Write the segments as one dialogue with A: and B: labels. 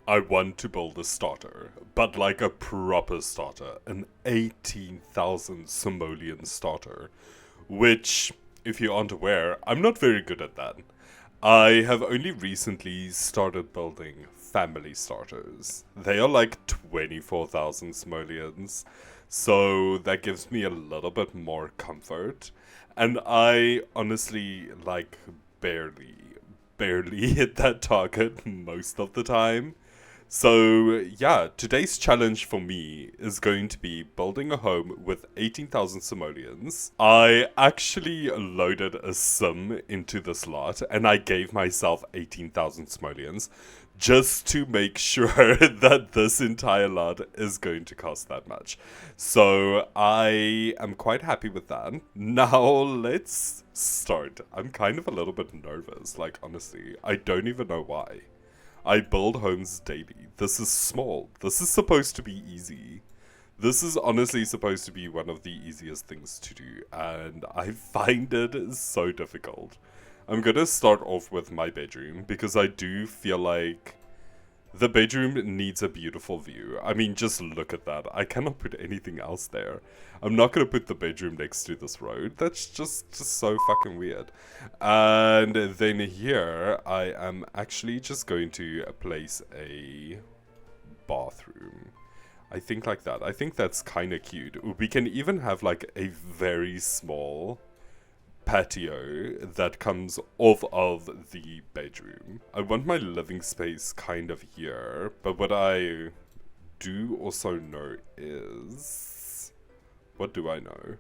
A: I want to build a starter, but like a proper starter, an 18,000 Simoleon starter, which, if you aren't aware, I'm not very good at that. I have only recently started building family starters. They are like 24,000 simoleons, so that gives me a little bit more comfort. And I honestly, like, barely hit that target most of the time. So, yeah, today's challenge for me is going to be building a home with 18,000 simoleons. I actually loaded a sim into this lot and I gave myself 18,000 simoleons just to make sure that this entire lot is going to cost that much. So, I am quite happy with that. Now, let's start. I'm kind of a little bit nervous, like, honestly. I don't even know why. I build homes daily. This is small. This is supposed to be easy. This is honestly supposed to be one of the easiest things to do, and I find it so difficult. I'm gonna start off with my bedroom, because I do feel like the bedroom needs a beautiful view. I mean, just look at that. I cannot put anything else there. I'm not going to put the bedroom next to this road. That's just so fucking weird. And then here, I am actually just going to place a bathroom. I think like that. I think that's kind of cute. We can even have like a very small patio that comes off of the bedroom. I want my living space kind of here, but what I do also know is... What do I know?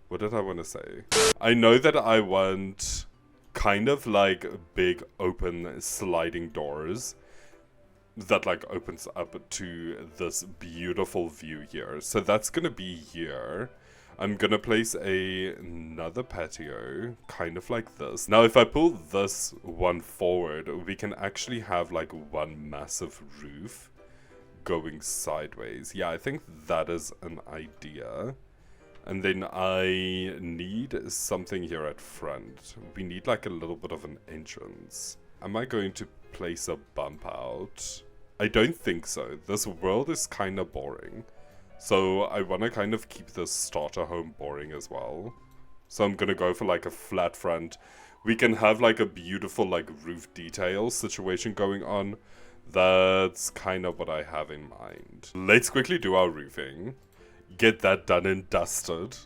A: What did I want to say? I know that I want kind of like big open sliding doors that like opens up to this beautiful view here. So that's gonna be here. I'm gonna place another patio, kind of like this. Now, if I pull this one forward, we can actually have like one massive roof going sideways. Yeah, I think that is an idea. And then I need something here at front. We need like a little bit of an entrance. Am I going to place a bump out? I don't think so. This world is kind of boring. So I want to kind of keep this starter home boring as well. So I'm going to go for like a flat front. We can have like a beautiful like roof detail situation going on. That's kind of what I have in mind. Let's quickly do our roofing. Get that done and dusted.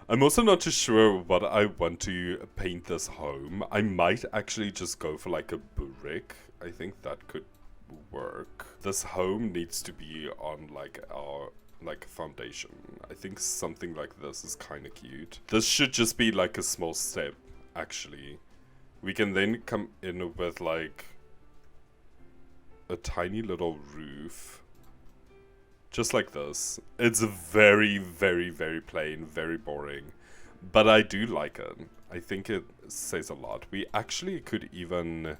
A: I'm also not too sure what I want to paint this home. I might actually just go for like a brick. I think that could work. This home needs to be on like our foundation. I think something like this is kind of cute. This should just be like a small step, actually. We can then come in with like a tiny little roof. Just like this. It's very, very, very plain, very boring. But I do like it. I think it says a lot. We actually could even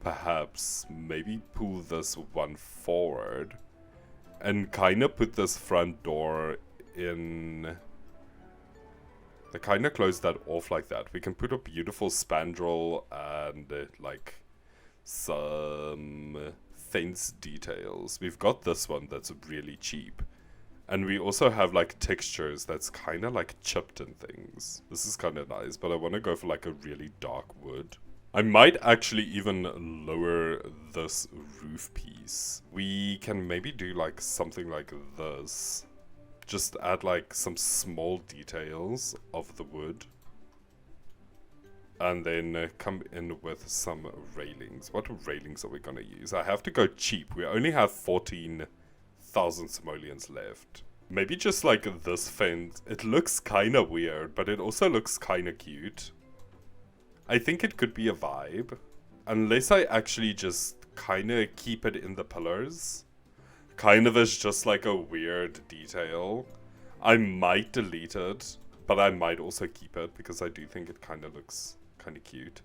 A: perhaps maybe pull this one forward and kind of put this front door in. I kind of close that off like that. We can put a beautiful spandrel and like some fence details. We've got this one that's really cheap. And we also have like textures that's kind of like chipped and things. This is kind of nice, but I want to go for like a really dark wood. I might actually even lower this roof piece. We can maybe do like something like this. Just add like some small details of the wood. And then come in with some railings. What railings are we going to use? I have to go cheap. We only have 14,000 simoleons left. Maybe just like this fence. It looks kind of weird, but it also looks kind of cute. I think it could be a vibe. Unless I actually just kind of keep it in the pillars. Kind of as just like a weird detail. I might delete it, but I might also keep it because I do think it kind of looks kind of cute.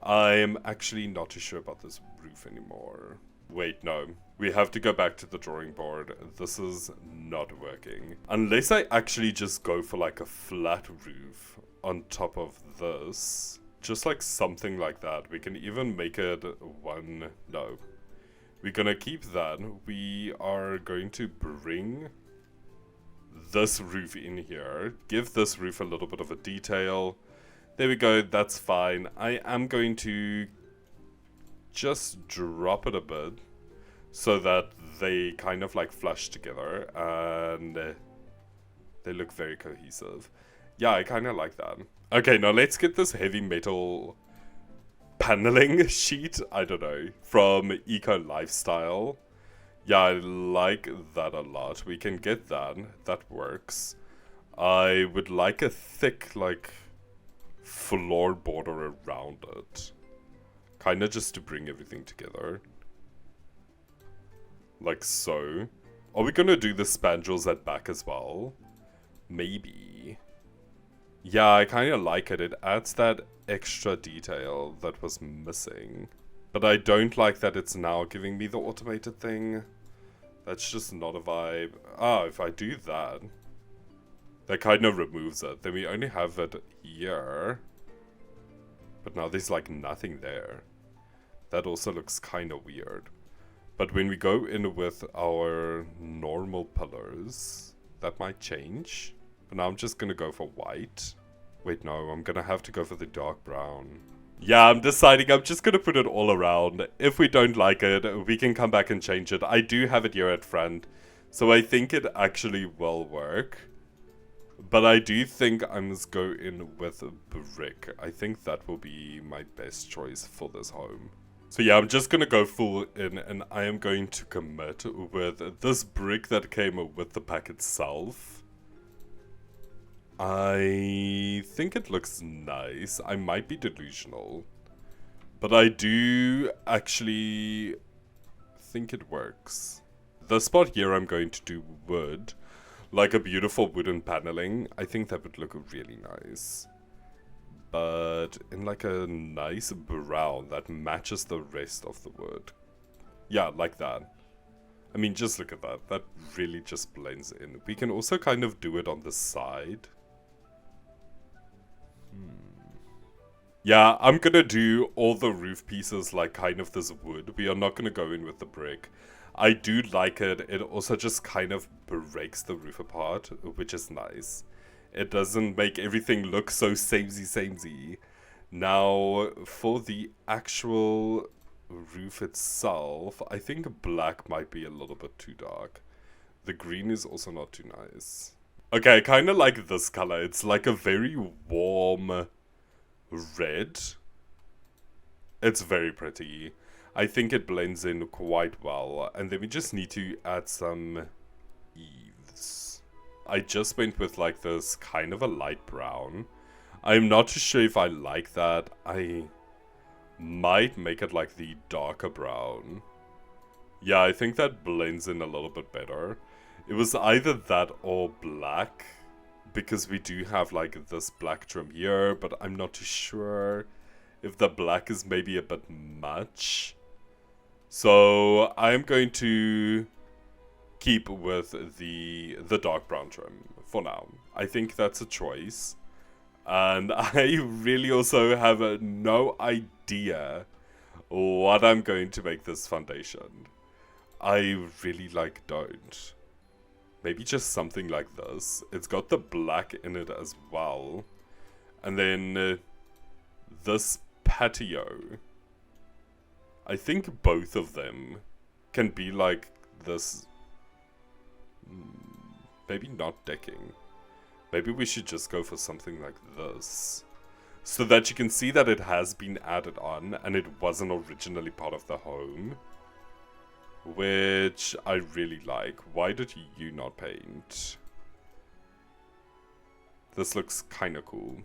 A: I'm actually not too sure about this roof anymore. Wait, no. We have to go back to the drawing board. This is not working. Unless I actually just go for like a flat roof on top of this. Just like something like that. We can even make it one... No. We're gonna keep that. We are going to bring this roof in here. Give this roof a little bit of a detail. There we go, that's fine. I am going to just drop it a bit so that they kind of like flush together and they look very cohesive. Yeah, I kind of like that. Okay, now let's get this heavy metal paneling sheet, I don't know, from Eco Lifestyle. Yeah, I like that a lot. We can get that. That works. I would like a thick, like, floor border around it. Kinda just to bring everything together. Like so. Are we gonna do the spandrels at back as well? Maybe. Yeah, I kinda like it. It adds that extra detail that was missing. But I don't like that it's now giving me the automated thing. That's just not a vibe. Ah, if I do that, that kind of removes it. Then we only have it here. But now there's like nothing there. That also looks kind of weird. But when we go in with our normal pillars, that might change. But now I'm just gonna go for white. Wait, no, I'm gonna have to go for the dark brown. Yeah, I'm deciding I'm just gonna put it all around. If we don't like it, we can come back and change it. I do have it here at front, so I think it actually will work. But I do think I must go in with brick. I think that will be my best choice for this home. So yeah, I'm just gonna go full in, and I am going to commit with this brick that came with the pack itself. I think it looks nice. I might be delusional, but I do actually think it works. The spot here I'm going to do wood, like a beautiful wooden paneling. I think that would look really nice. But in like a nice brown that matches the rest of the wood. Yeah, like that. I mean, just look at that. That really just blends in. We can also kind of do it on the side. Yeah, I'm gonna do all the roof pieces like kind of this wood. We are not gonna go in with the brick. I do like it. It also just kind of breaks the roof apart, which is nice. It doesn't make everything look so samey. Now, for the actual roof itself, I think black might be a little bit too dark. The green is also not too nice. Okay, I kind of like this color. It's like a very warm red. It's very pretty. I think it blends in quite well. And then we just need to add some eaves. I just went with like this kind of a light brown. I'm not too sure if I like that. I might make it like the darker brown. Yeah, I think that blends in a little bit better. It was either that or black, because we do have like this black trim here, but I'm not too sure if the black is maybe a bit much. So I'm going to keep with the dark brown trim for now. I think that's a choice. And I really also have no idea what I'm going to make this foundation. I really like don't. Maybe just something like this. It's got the black in it as well. And then this patio. I think both of them can be like this. Maybe not decking. Maybe we should just go for something like this. So that you can see that it has been added on and it wasn't originally part of the home. Which I really like. Why did you not paint? This looks kind of cool.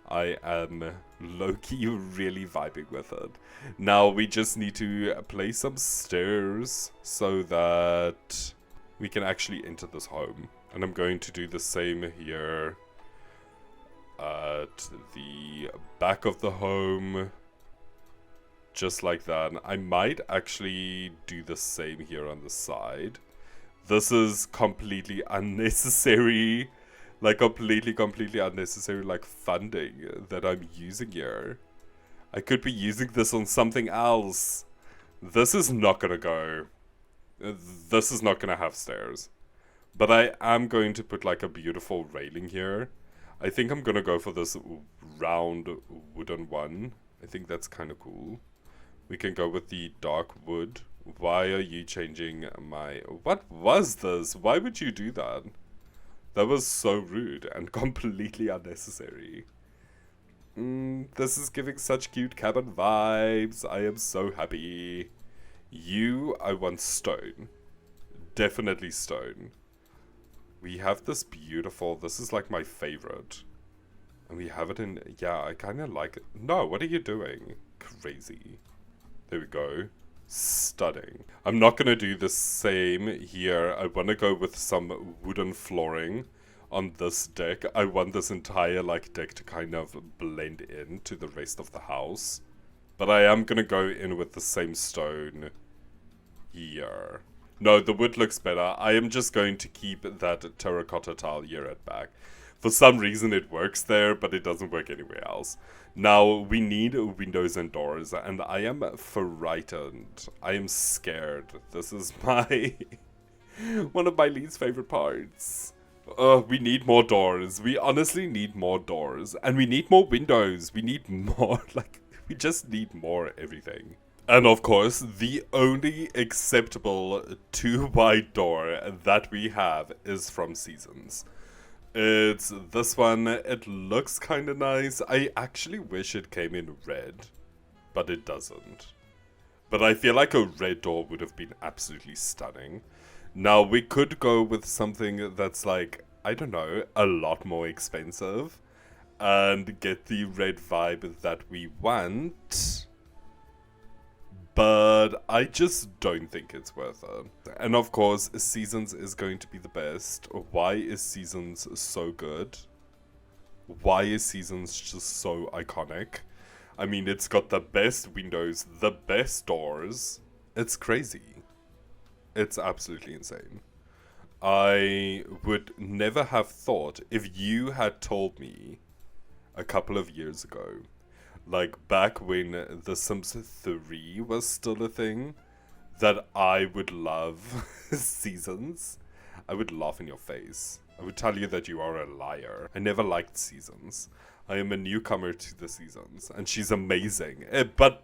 A: I am low-key really vibing with it. Now we just need to place some stairs so that we can actually enter this home. And I'm going to do the same here at the back of the home. Just like that. I might actually do the same here on the side. This is completely unnecessary. Like completely unnecessary like funding that I'm using here. I could be using this on something else. This is not gonna go. This is not gonna have stairs. But I am going to put like a beautiful railing here. I think I'm gonna go for this round wooden one. I think that's kind of cool. We can go with the dark wood. Why are you changing my... What was this? Why would you do that? That was so rude and completely unnecessary. This is giving such cute cabin vibes. I am so happy. I want stone. Definitely stone. We have this beautiful... This is like my favorite. And we have it in... Yeah, I kind of like it. No, what are you doing? Crazy. There we go. Stunning. I'm not going to do the same here. I want to go with some wooden flooring on this deck. I want this entire like deck to kind of blend in to the rest of the house. But I am going to go in with the same stone here. No, the wood looks better. I am just going to keep that terracotta tile here at back. For some reason it works there, but it doesn't work anywhere else. Now, we need windows and doors, and I am frightened. I am scared. This is my... one of my least favorite parts. We need more doors. We honestly need more doors. And we need more windows. We need more, like, we just need more everything. And of course, the only acceptable 2-wide door that we have is from Seasons. It's this one. It looks kind of nice. I actually wish it came in red, but it doesn't. But I feel like a red door would have been absolutely stunning. Now, we could go with something that's like, I don't know, a lot more expensive and get the red vibe that we want. But I just don't think it's worth it. And of course, Seasons is going to be the best. Why is Seasons so good? Why is Seasons just so iconic? I mean, it's got the best windows, the best doors. It's crazy. It's absolutely insane. I would never have thought, if you had told me a couple of years ago, like back when The Sims 3 was still a thing, that I would love Seasons, I would laugh in your face. I would tell you that you are a liar. I never liked Seasons. I am a newcomer to the Seasons, and she's amazing. But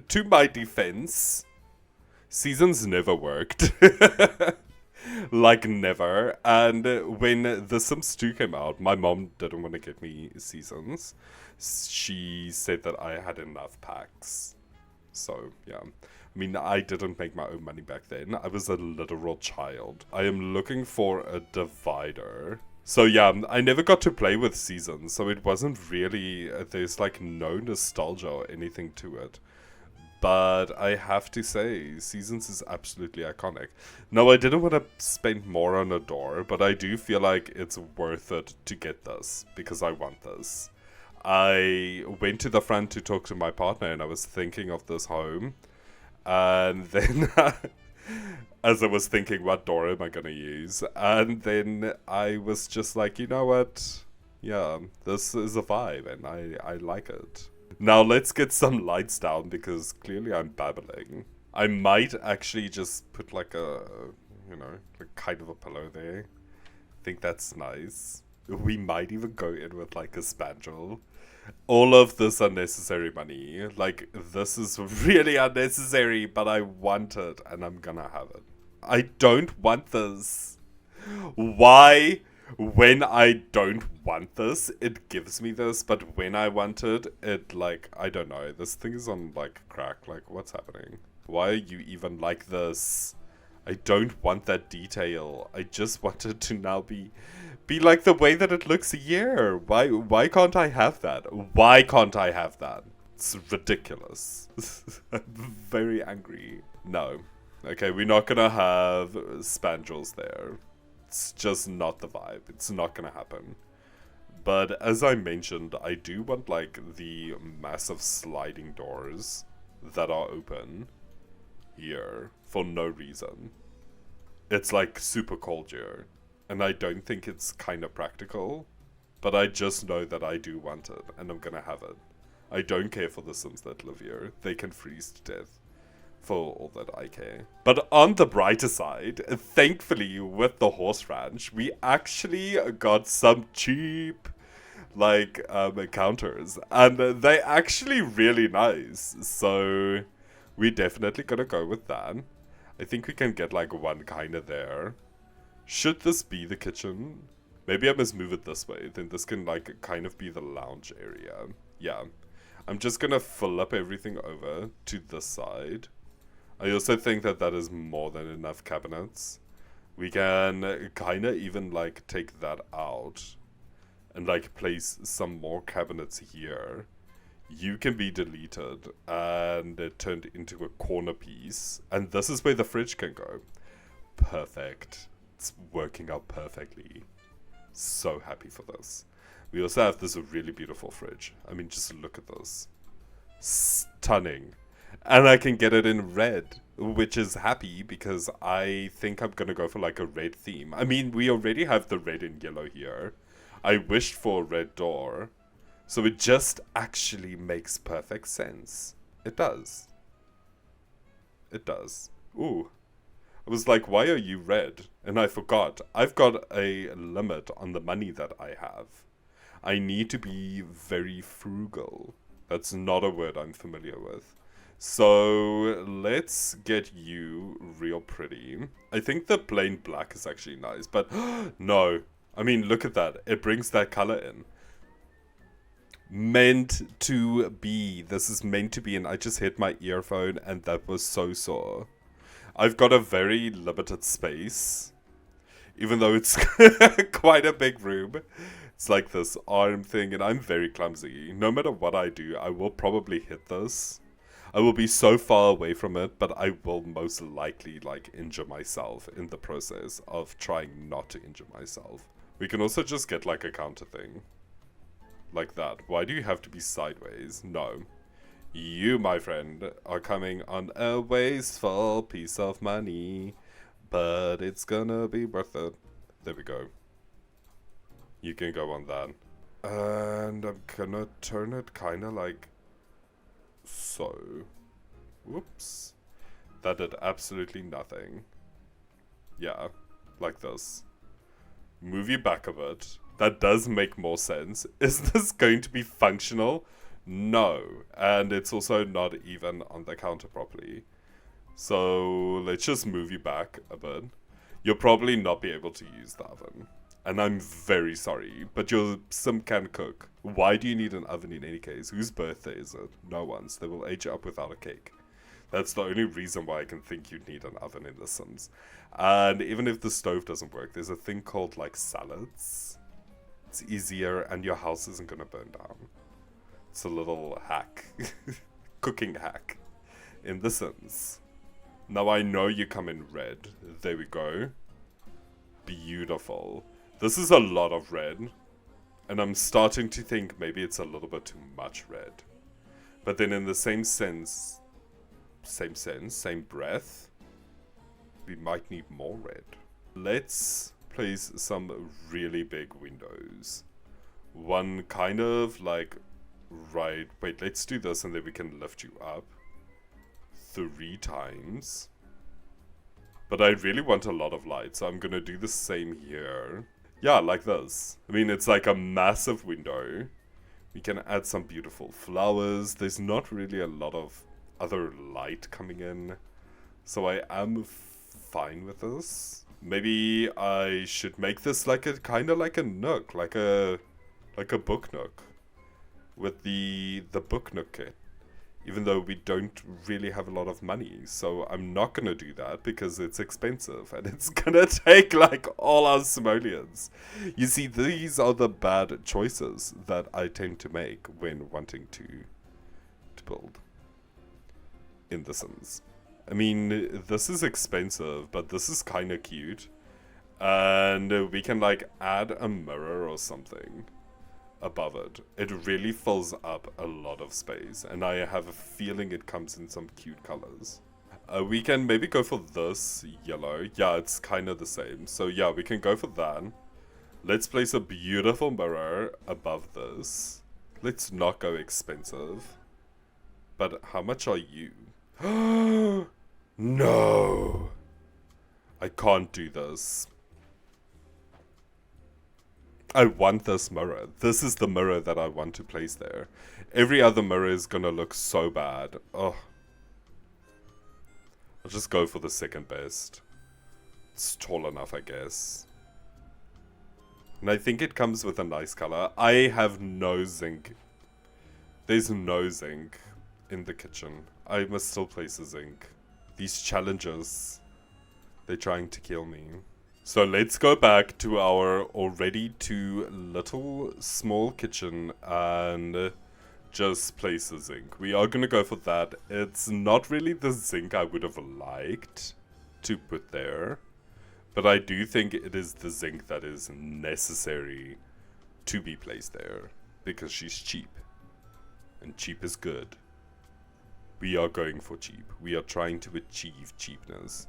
A: to my defense, Seasons never worked. Like, never. And when The Sims 2 came out, my mom didn't want to get me Seasons. She said that I had enough packs. So, yeah. I mean, I didn't make my own money back then. I was a literal child. I am looking for a divider. So, yeah, I never got to play with Seasons, so it wasn't really... there's, like, no nostalgia or anything to it. But I have to say, Seasons is absolutely iconic. No, I didn't want to spend more on a door, but I do feel like it's worth it to get this, because I want this. I went to the front to talk to my partner, and I was thinking of this home. And then, as I was thinking, what door am I going to use? And then I was just like, you know what? Yeah, this is a vibe, and I like it. Now let's get some lights down, because clearly I'm babbling. I might actually just put like a, you know, like kind of a pillow there. I think that's nice. We might even go in with like a spandrel. All of this unnecessary money. Like, this is really unnecessary, but I want it, and I'm gonna have it. I don't want this. Why? When I don't want this, it gives me this, but when I want it, it, like, I don't know. This thing is on, like, crack. Like, what's happening? Why are you even like this? I don't want that detail. I just want it to now be like the way that it looks here. Why can't I have that? Why can't I have that? It's ridiculous. I'm very angry. No. Okay, we're not gonna have spandrels there. It's just not the vibe. It's not gonna happen. But as I mentioned, I do want like the massive sliding doors that are open here for no reason. It's like super cold here, and I don't think it's kind of practical, but I just know that I do want it, and I'm gonna have it. I don't care for the Sims that live here. They can freeze to death. for all that I care. But on the brighter side, thankfully with the horse ranch, we actually got some cheap like counters, and they're actually really nice. So we're definitely gonna go with that. I think we can get like one kind of there. Should this be the kitchen? Maybe I must move it this way. Then this can like kind of be the lounge area. Yeah. I'm just gonna fill up everything over to this side. I also think that that is more than enough cabinets. We can kind of even like take that out and like place some more cabinets here. You can be deleted and turned into a corner piece. And this is where the fridge can go. Perfect. It's working out perfectly. So happy for this. We also have this really beautiful fridge. I mean, just look at this. Stunning. And I can get it in red, which is happy because I think I'm gonna go for like a red theme. I mean, we already have the red and yellow here. I wished for a red door. So it just actually makes perfect sense. It does. It does. Ooh. I was like, why are you red? And I forgot. I've got a limit on the money that I have. I need to be very frugal. That's not a word I'm familiar with. So let's get you real pretty. I think the plain black is actually nice, but no. I mean, look at that. It brings that color in. Meant to be. This is meant to be, and I just hit my earphone and that was so sore. I've got a very limited space, even though it's quite a big room. It's like this arm thing, and I'm very clumsy. No matter what I do, I will probably hit this. I will be so far away from it, but I will most likely like injure myself in the process of trying not to injure myself. We can also just get like a counter thing. Like that. Why do you have to be sideways? No. You, my friend, are coming on a wasteful piece of money, but it's gonna be worth it. There we go. You can go on that. And I'm gonna turn it kinda like so. Whoops. That did absolutely nothing. Yeah, like this. Move you back a bit. That does make more sense. Is this going to be functional? No. And it's also not even on the counter properly. So let's just move you back a bit. You'll probably not be able to use the oven. And I'm very sorry, but your sim can cook. Why do you need an oven in any case? Whose birthday is it? No one's. They will age you up without a cake. That's the only reason why I can think you'd need an oven in The Sims. And even if the stove doesn't work, there's a thing called like salads. It's easier and your house isn't gonna burn down. It's a little hack. Cooking hack. In The Sims. Now I know you come in red. There we go. Beautiful. This is a lot of red. And I'm starting to think maybe it's a little bit too much red. But then in the same breath, we might need more red. Let's place some really big windows. One kind of like, right, wait, let's do this and then we can lift you up 3 times. But I really want a lot of light, so I'm gonna do the same here. Yeah, like this. I mean, it's like a massive window. We can add some beautiful flowers. There's not really a lot of other light coming in, so I am fine with this. Maybe I should make this like a kind of like a nook, like a book nook with the book nook kit. Even though we don't really have a lot of money, so I'm not gonna do that because it's expensive and it's gonna take like all our simoleons. You see, these are the bad choices that I tend to make when wanting to build in The Sims. I mean, this is expensive, but this is kind of cute. And we can like add a mirror or something above it. It really fills up a lot of space, and I have a feeling it comes in some cute colors. We can maybe go for this yellow. Yeah, it's kind of the same. So yeah, we can go for that. Let's place a beautiful mirror above this. Let's not go expensive. But how much are you? No! I can't do this. I want this mirror. This is the mirror that I want to place there. Every other mirror is gonna look so bad. Oh. I'll just go for the second best. It's tall enough, I guess. And I think it comes with a nice color. I have no zinc. There's no zinc in the kitchen. I must still place a zinc. These challenges, they're trying to kill me. So let's go back to our already too little small kitchen and just place a zinc. We are gonna go for that. It's not really the zinc I would have liked to put there, but I do think it is the zinc that is necessary to be placed there because she's cheap. And cheap is good. We are going for cheap. We are trying to achieve cheapness.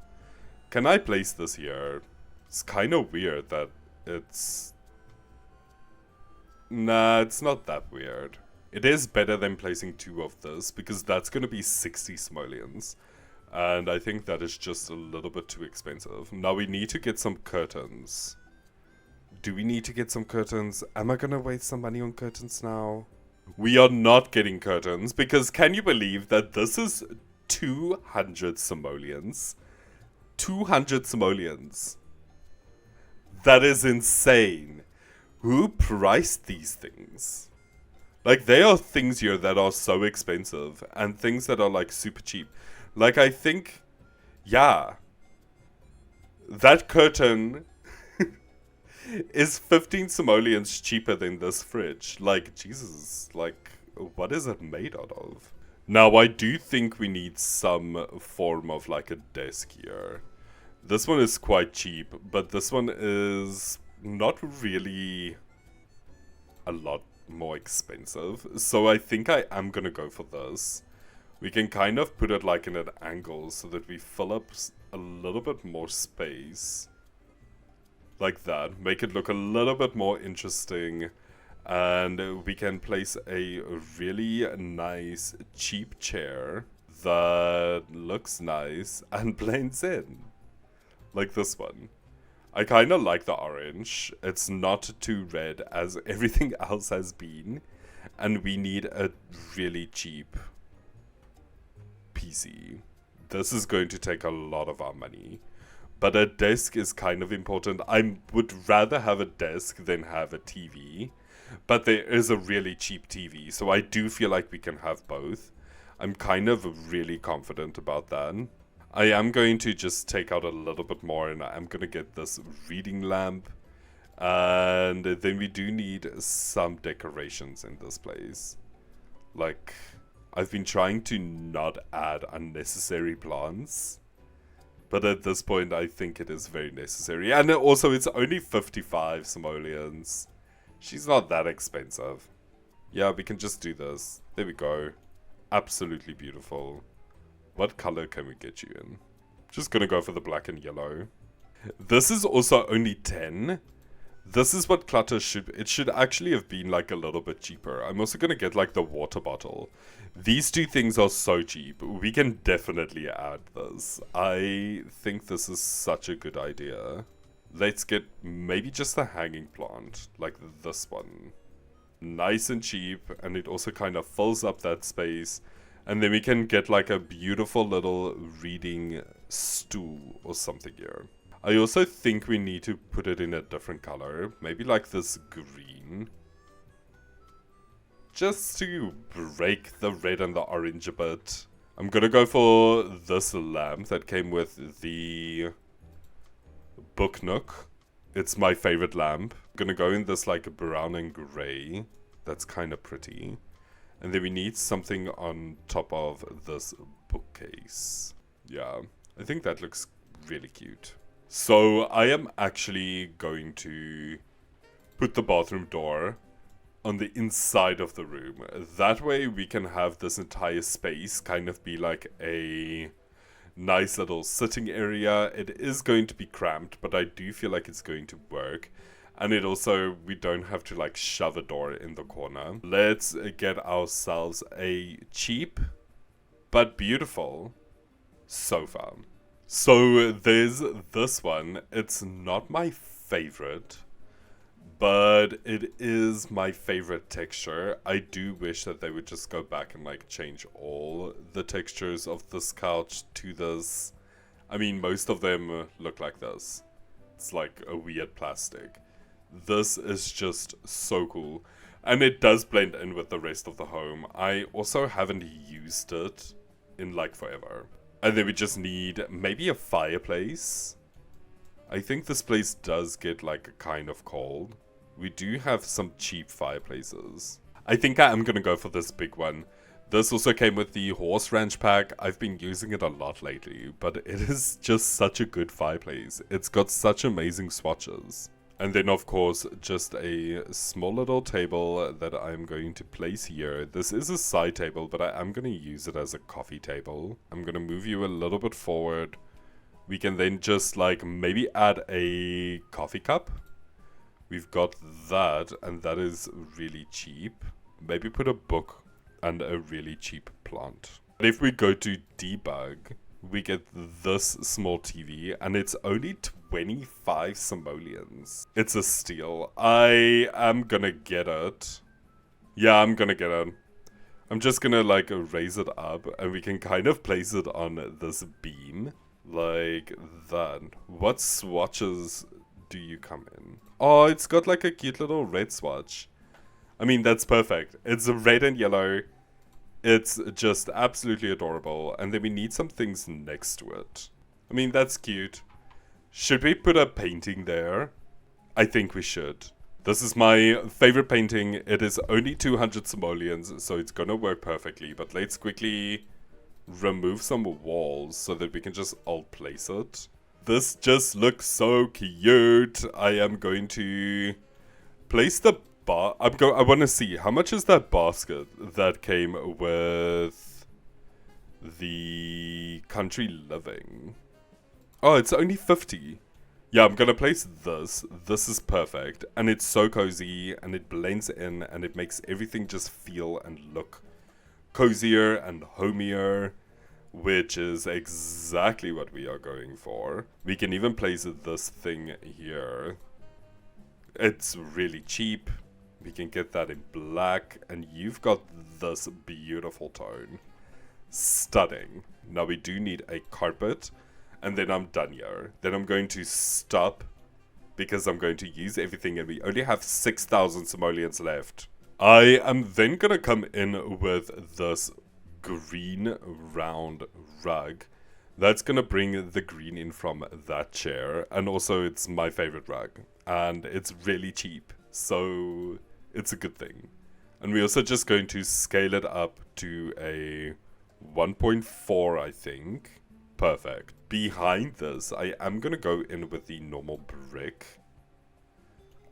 A: Can I place this here? It's kind of weird that it's... Nah, it's not that weird. It is better than placing 2 of this, because that's going to be 60 simoleons. And I think that is just a little bit too expensive. Now we need to get some curtains. Do we need to get some curtains? Am I going to waste some money on curtains now? We are not getting curtains, because can you believe that this is 200 simoleons? 200 simoleons. That is insane. Who priced these things? Like, there are things here that are so expensive, and things that are, like, super cheap. Like, I think, yeah, that curtain is 15 simoleons cheaper than this fridge. Like, Jesus, like, what is it made out of? Now, I do think we need some form of, like, a desk here. This one is quite cheap, but this one is not really a lot more expensive. So I think I am gonna go for this. We can kind of put it like in an angle so that we fill up a little bit more space. Like that. Make it look a little bit more interesting. And we can place a really nice cheap chair that looks nice and blends in. Like this one. I kind of like the orange. It's not too red as everything else has been. And we need a really cheap PC. This is going to take a lot of our money. But a desk is kind of important. I would rather have a desk than have a TV. But there is a really cheap TV. So I do feel like we can have both. I'm kind of really confident about that. I am going to just take out a little bit more, and I'm going to get this reading lamp. And then we do need some decorations in this place. Like, I've been trying to not add unnecessary plants. But at this point, I think it is very necessary. And also, it's only 55 simoleons. She's not that expensive. Yeah, we can just do this. There we go. Absolutely beautiful. What color can we get you in? Just gonna go for the black and yellow. This is also only 10. This is what clutter should... It should actually have been like a little bit cheaper. I'm also gonna get like the water bottle. These two things are so cheap. We can definitely add this. I think this is such a good idea. Let's get maybe just a hanging plant. Like this one. Nice and cheap. And it also kind of fills up that space. And then we can get like a beautiful little reading stool or something here. I also think we need to put it in a different color. Maybe like this green. Just to break the red and the orange a bit. I'm gonna go for this lamp that came with the book nook. It's my favorite lamp. I'm gonna go in this like brown and gray. That's kind of pretty. And then we need something on top of this bookcase. Yeah, I think that looks really cute. So I am actually going to put the bathroom door on the inside of the room. That way we can have this entire space kind of be like a nice little sitting area. It is going to be cramped, but I do feel like it's going to work. And it also, we don't have to like shove a door in the corner. Let's get ourselves a cheap but beautiful sofa. So there's this one. It's not my favorite, but it is my favorite texture. I do wish that they would just go back and like change all the textures of this couch to this. I mean, most of them look like this. It's like a weird plastic. This is just so cool. And it does blend in with the rest of the home. I also haven't used it in like forever. And then we just need maybe a fireplace. I think this place does get like kind of cold. We do have some cheap fireplaces. I think I am going to go for this big one. This also came with the horse ranch pack. I've been using it a lot lately, but it is just such a good fireplace. It's got such amazing swatches. And then of course, just a small little table that I'm going to place here. This is a side table, but I am going to use it as a coffee table. I'm going to move you a little bit forward. We can then just like maybe add a coffee cup. We've got that, and that is really cheap. Maybe put a book and a really cheap plant. But if we go to debug, we get this small TV, and it's only 25 simoleons. It's a steal. I am gonna get it. Yeah, I'm gonna get it. I'm just gonna like raise it up, and we can kind of place it on this beam. Like that. What swatches do you come in? Oh, it's got like a cute little red swatch. I mean, that's perfect. It's red and yellow. It's just absolutely adorable. And then we need some things next to it. I mean, that's cute. Should we put a painting there? I think we should. This is my favorite painting. It is only 200 simoleons, so it's gonna work perfectly. But let's quickly remove some walls so that we can just alt place it. This just looks so cute. I am going to place the I want to see how much is that basket that came with the country living. Oh, it's only 50. Yeah, I'm gonna place this. This is perfect, and it's so cozy, and it blends in, and it makes everything just feel and look cozier and homier, which is exactly what we are going for. We can even place this thing here. It's really cheap. We can get that in black, and you've got this beautiful tone. Stunning. Now we do need a carpet, and then I'm done here. Then I'm going to stop, because I'm going to use everything, and we only have 6,000 simoleons left. I am then going to come in with this green round rug. That's going to bring the green in from that chair, and also it's my favorite rug, and it's really cheap. So it's a good thing. And we're also just going to scale it up to a 1.4, I think. Perfect. Behind this, I am going to go in with the normal brick.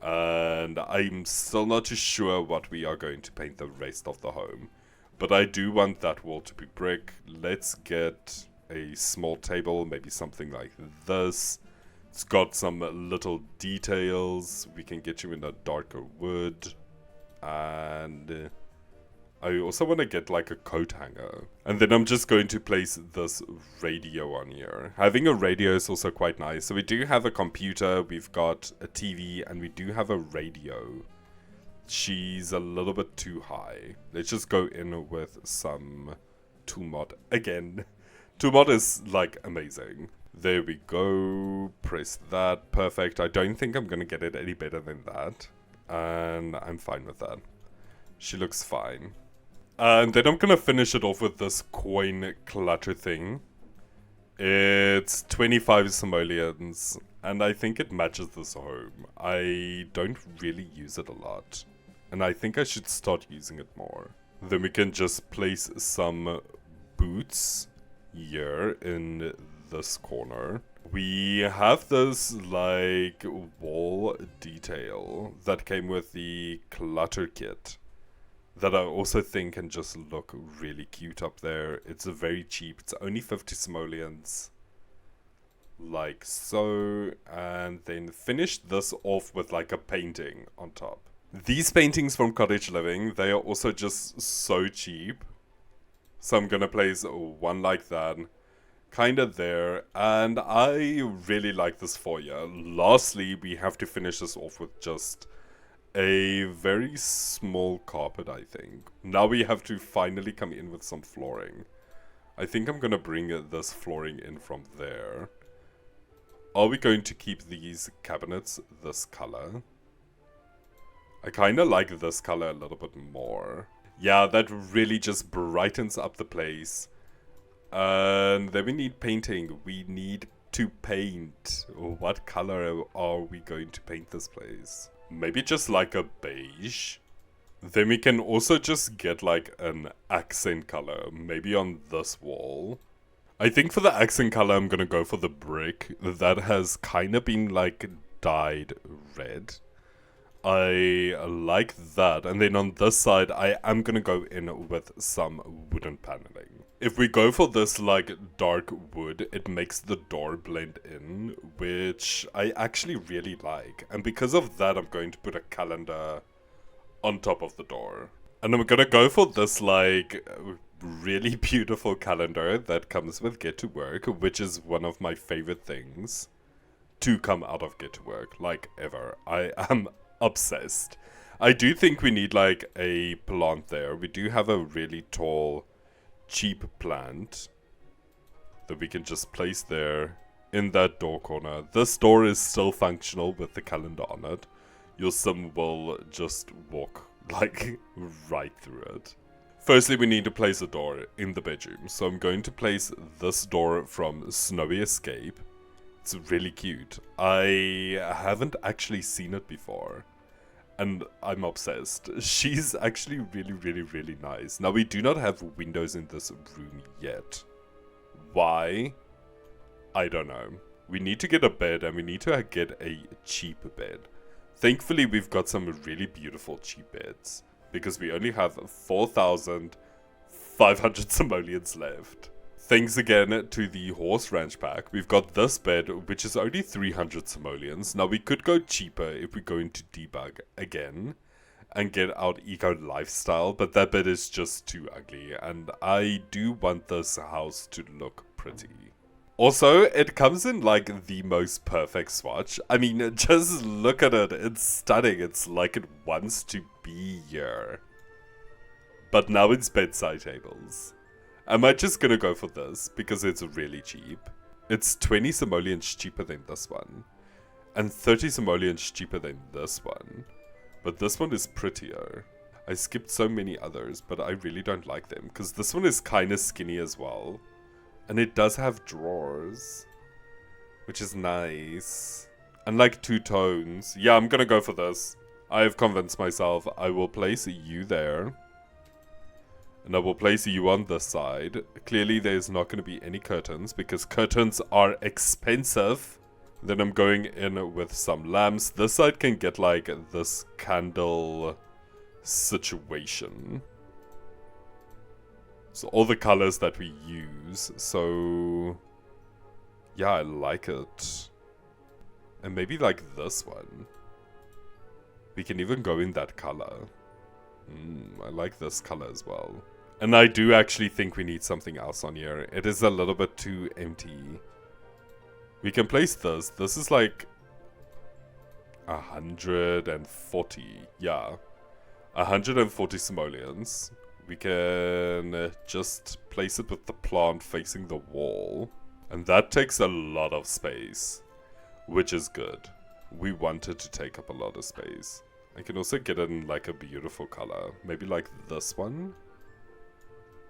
A: And I'm still not too sure what we are going to paint the rest of the home. But I do want that wall to be brick. Let's get a small table, maybe something like this. It's got some little details. We can get you in a darker wood. And I also want to get like a coat hanger. And then I'm just going to place this radio on here. Having a radio is also quite nice. So we do have a computer, we've got a TV, and we do have a radio. She's a little bit too high. Let's just go in with some T.O.O.L mod again. T.O.O.L mod is like amazing. There we go. Press that. Perfect. I don't think I'm going to get it any better than that. And I'm fine with that. She looks fine. And then I'm going to finish it off with this coin clutter thing. It's 25 simoleons. And I think it matches this home. I don't really use it a lot. And I think I should start using it more. Then we can just place some boots here in this corner. We have this like wall detail that came with the clutter kit that I also think can just look really cute up there. It's very cheap. It's only 50 simoleons. Like so. And then finish this off with like a painting on top. These paintings from Cottage Living, they are also just so cheap. So I'm gonna place one like that, kinda there, and I really like this foyer. Lastly, we have to finish this off with just a very small carpet, I think. Now we have to finally come in with some flooring. I think I'm gonna bring this flooring in from there. Are we going to keep these cabinets this color? I kinda like this color a little bit more. Yeah, that really just brightens up the place. And then we need painting. We need to paint. What color are we going to paint this place? Maybe just like a beige. Then we can also just get like an accent color. Maybe on this wall. I think for the accent color, I'm gonna go for the brick. That has kind of been like dyed red. I like that. And then on this side, I am gonna go in with some wooden paneling. If we go for this like dark wood, it makes the door blend in, which I actually really like. And because of that, I'm going to put a calendar on top of the door. And I'm gonna go for this like really beautiful calendar that comes with Get to Work, which is one of my favorite things to come out of Get to Work, like ever. I am obsessed. I do think we need like a plant there. We do have a really tall, cheap plant that we can just place there in that door corner. This door is still functional with the calendar on it. Your sim will just walk like right through it. Firstly, we need to place a door in the bedroom. So I'm going to place this door from Snowy Escape. It's really cute. I haven't actually seen it before. And I'm obsessed. She's actually really, really, really nice. Now, we do not have windows in this room yet. Why? I don't know. We need to get a bed and we need to get a cheap bed. Thankfully, we've got some really beautiful cheap beds. Because we only have 4,500 simoleons left. Thanks again to the horse ranch pack, we've got this bed, which is only 300 simoleons. Now, we could go cheaper if we go into debug again and get out eco lifestyle, but that bed is just too ugly, and I do want this house to look pretty. Also, it comes in like the most perfect swatch. I mean, just look at it. It's stunning. It's like it wants to be here. But now it's bedside tables. Am I just gonna go for this because it's really cheap? It's 20 simoleons cheaper than this one. And 30 simoleons cheaper than this one. But this one is prettier. I skipped so many others, but I really don't like them. Because this one is kind of skinny as well. And it does have drawers, which is nice. And like two tones. Yeah, I'm gonna go for this. I have convinced myself. I will place you there. And I will place you on this side. Clearly there's not going to be any curtains because curtains are expensive. Then I'm going in with some lamps. This side can get like this candle situation. So all the colors that we use. So yeah, I like it. And maybe like this one. We can even go in that color. I like this color as well. And I do actually think we need something else on here. It is a little bit too empty. We can place this. This is like 140. Yeah. 140 simoleons. We can just place it with the plant facing the wall. And that takes a lot of space. Which is good. We want it to take up a lot of space. I can also get it in like a beautiful color. Maybe like this one.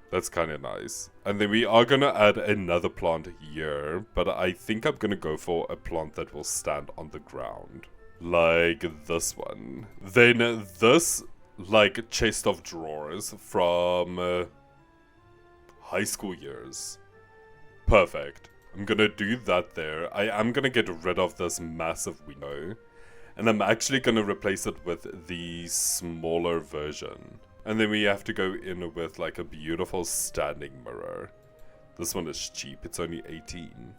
A: That's kind of nice. And then we are going to add another plant here. But I think I'm going to go for a plant that will stand on the ground. Like this one. Then this like chest of drawers from high school years. Perfect. I'm going to do that there. I am going to get rid of this massive window. And I'm actually going to replace it with the smaller version. And then we have to go in with like a beautiful standing mirror. This one is cheap. It's only 18.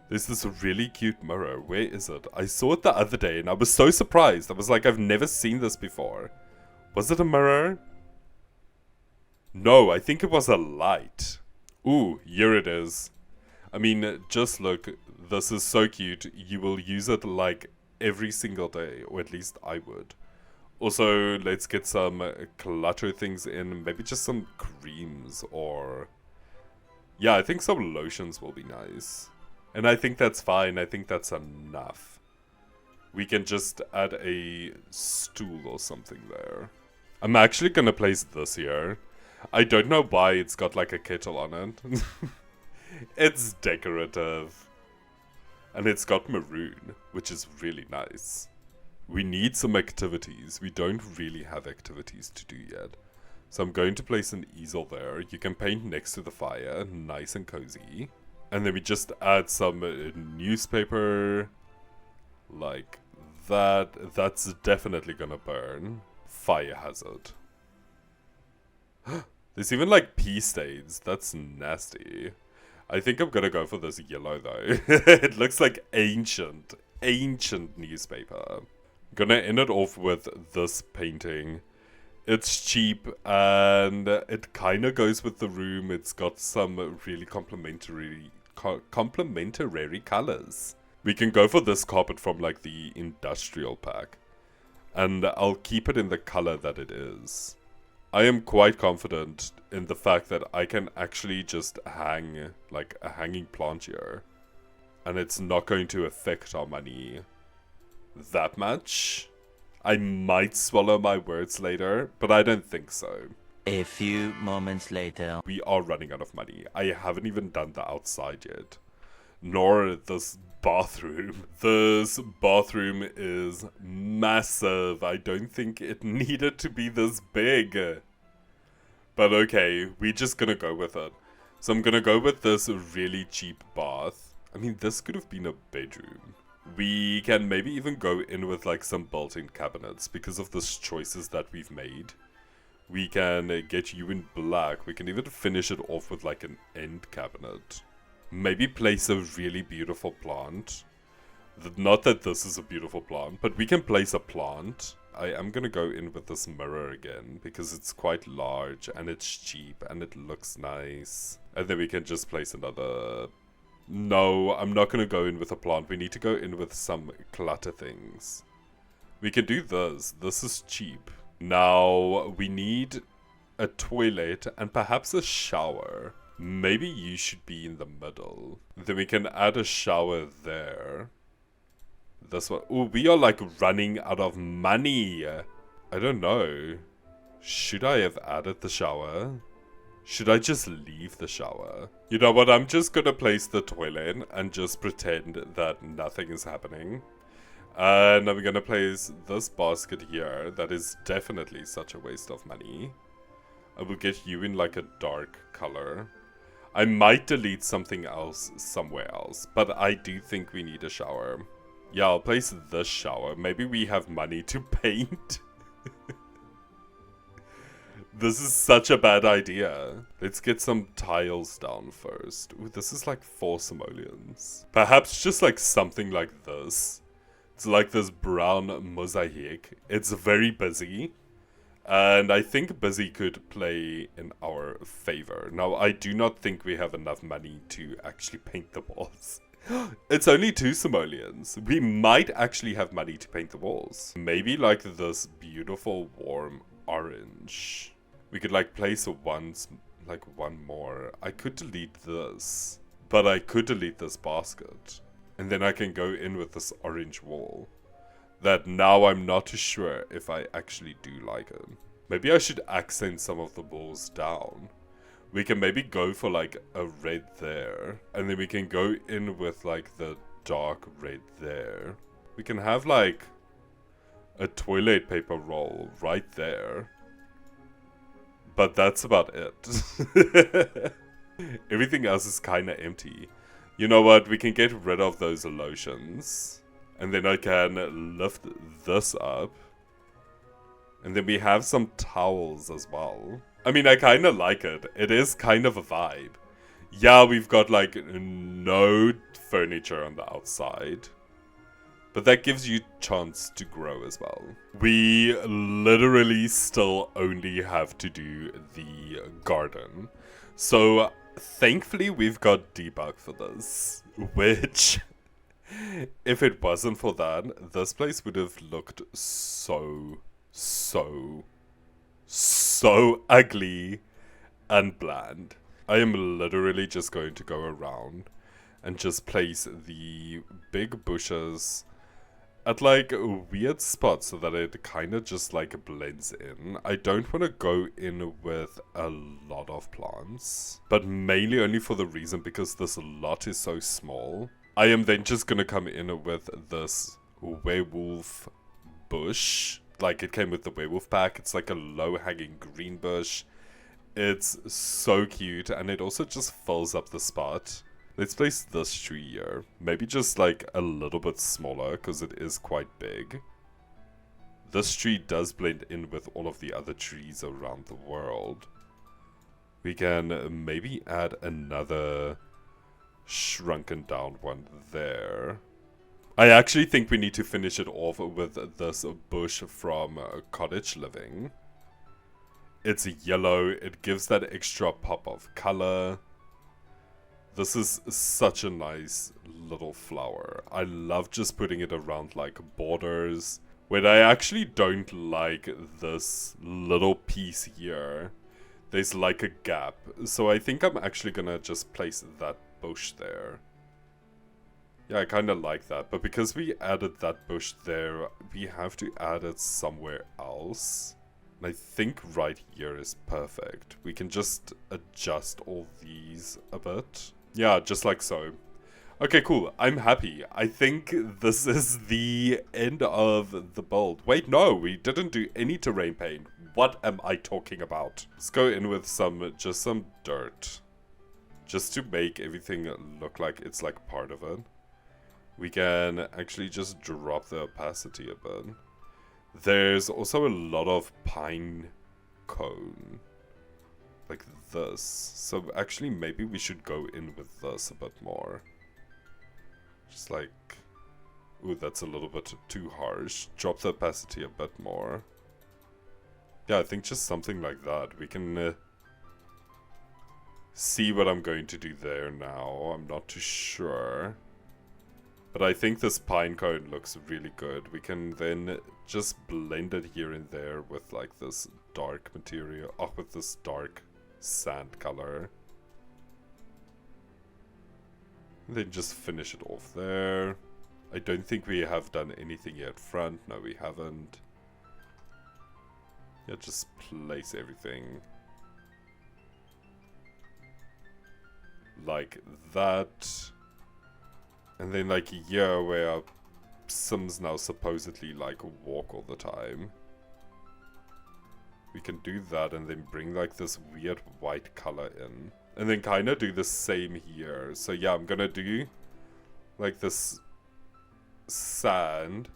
A: There's this really cute mirror. Where is it? I saw it the other day and I was so surprised. I was like, I've never seen this before. Was it a mirror? No, I think it was a light. Ooh, here it is. I mean, just look. This is so cute. You will use it like every single day, or at least I would. Also, let's get some clutter things in. Maybe just some creams or... Yeah, I think some lotions will be nice. And I think that's fine. I think that's enough. We can just add a stool or something there. I'm actually gonna place this here. I don't know why it's got like a kettle on it. It's decorative. And it's got maroon, which is really nice. We need some activities. We don't really have activities to do yet. So I'm going to place an easel there. You can paint next to the fire, nice and cozy. And then we just add some newspaper, like that. That's definitely gonna burn. Fire hazard. There's even like pea stains. That's nasty. I think I'm gonna go for this yellow though. It looks like ancient newspaper. Gonna end it off with this painting. It's cheap and it kind of goes with the room. It's got some really complementary colors. We can go for this carpet from like the industrial pack. And I'll keep it in the color that it is. I am quite confident in the fact that I can actually just hang like a hanging plant here. And it's not going to affect our money that much. I might swallow my words later, but I don't think so.
B: A few moments later.
A: We are running out of money. I haven't even done the outside yet. Nor this bathroom. This bathroom is massive. I don't think it needed to be this big. But okay, we're just gonna go with it. So I'm gonna go with this really cheap bath. I mean, this could have been a bedroom. We can maybe even go in with like some built-in cabinets because of the choices that we've made. We can get you in black. We can even finish it off with like an end cabinet. Maybe place a really beautiful plant. Not that this is a beautiful plant, but we can place a plant. I am gonna go in with this mirror again because it's quite large and it's cheap and it looks nice. And then we can just place another... No, I'm not going to go in with a plant. We need to go in with some clutter things. We can do this. This is cheap. Now, we need a toilet and perhaps a shower. Maybe you should be in the middle. Then we can add a shower there. This one. Oh, we are like running out of money. I don't know. Should I have added the shower? Should I just leave the shower? You know what, I'm just gonna place the toilet and just pretend that nothing is happening. And I'm gonna place this basket here. That is definitely such a waste of money. I will get you in like a dark color. I might delete something else somewhere else, but I do think we need a shower. Yeah, I'll place this shower. Maybe we have money to paint. This is such a bad idea. Let's get some tiles down first. Ooh, this is like 4 simoleons. Perhaps just like something like this. It's like this brown mosaic. It's very busy. And I think busy could play in our favor. Now, I do not think we have enough money to actually paint the walls. It's only 2 simoleons. We might actually have money to paint the walls. Maybe like this beautiful warm orange. We could like place one more. I could delete this, but I could delete this basket. And then I can go in with this orange wall. That now I'm not too sure if I actually do like it. Maybe I should accent some of the walls down. We can maybe go for like a red there. And then we can go in with like the dark red there. We can have like a toilet paper roll right there. But that's about it. Everything else is kind of empty. You know what? We can get rid of those lotions. And then I can lift this up. And then we have some towels as well. I mean, I kind of like it. It is kind of a vibe. Yeah, we've got like no furniture on the outside. But that gives you chance to grow as well. We literally still only have to do the garden. So thankfully we've got debug for this, which if it wasn't for that, this place would have looked so ugly and bland. I am literally just going to go around and just place the big bushes at like weird spots so that it kind of just like blends in. I don't want to go in with a lot of plants, but mainly only for the reason because this lot is so small. I am then just gonna come in with this werewolf bush. Like it came with the werewolf pack. It's like a low hanging green bush. It's so cute and it also just fills up the spot. Let's place this tree here. Maybe just like a little bit smaller because it is quite big. This tree does blend in with all of the other trees around the world. We can maybe add another shrunken down one there. I actually think we need to finish it off with this bush from Cottage Living. It's yellow. It gives that extra pop of color. This is such a nice little flower. I love just putting it around like borders. When I actually don't like this little piece here, there's like a gap. So I think I'm actually gonna just place that bush there. Yeah, I kind of like that. But because we added that bush there, we have to add it somewhere else. And I think right here is perfect. We can just adjust all these a bit. Yeah, just like so. Okay, cool. I'm happy. I think this is the end of the build. Wait, no, we didn't do any terrain paint. What am I talking about? Let's go in with just some dirt. Just to make everything look like it's like part of it. We can actually just drop the opacity a bit. There's also a lot of pine cone. Like this. So actually maybe we should go in with this a bit more. Just like... Ooh, that's a little bit too harsh. Drop the opacity a bit more. Yeah, I think just something like that. We can see what I'm going to do there now. I'm not too sure. But I think this pine cone looks really good. We can then just blend it here and there with like this dark material. Oh, with this dark sand color. And then just finish it off there. I don't think we have done anything yet front. No, we haven't. Yeah, just place everything like that. And then like here where our Sims now supposedly like walk all the time. We can do that and then bring like this weird white color in. And then kind of do the same here. So yeah, I'm gonna do like this sand.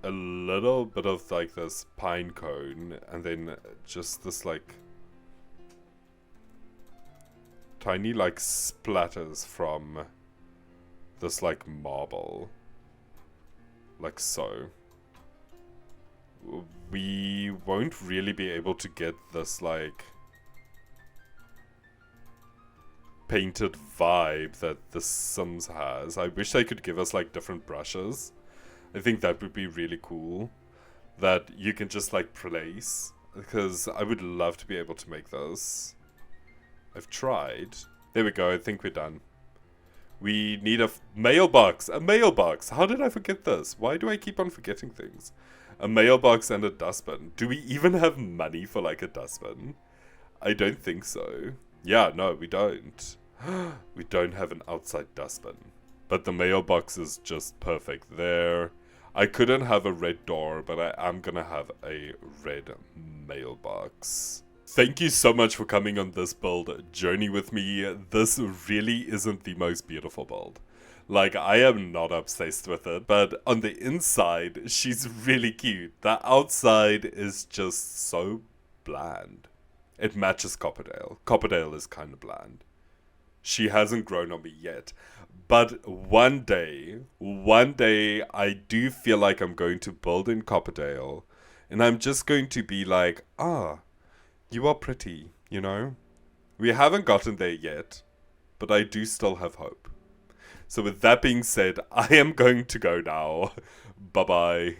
A: A little bit of like this pine cone. And then just this like tiny like splatters from this like marble. Like so. We won't really be able to get this like painted vibe that the Sims has. I wish they could give us like different brushes. I think that would be really cool. That you can just like place. Because I would love to be able to make this. I've tried. There we go, I think we're done. We need a mailbox! A mailbox! How did I forget this? Why do I keep on forgetting things? A mailbox and a dustbin. Do we even have money for like a dustbin? I don't think so. Yeah, no, we don't. We don't have an outside dustbin. But the mailbox is just perfect there. I couldn't have a red door, but I am gonna have a red mailbox. Thank you so much for coming on this build journey with me. This really isn't the most beautiful build. Like, I am not obsessed with it, but on the inside, she's really cute. The outside is just so bland. It matches Copperdale. Copperdale is kind of bland. She hasn't grown on me yet. But one day, I do feel like I'm going to build in Copperdale. And I'm just going to be like, you are pretty, you know? We haven't gotten there yet, but I do still have hope. So with that being said, I am going to go now. Bye-bye.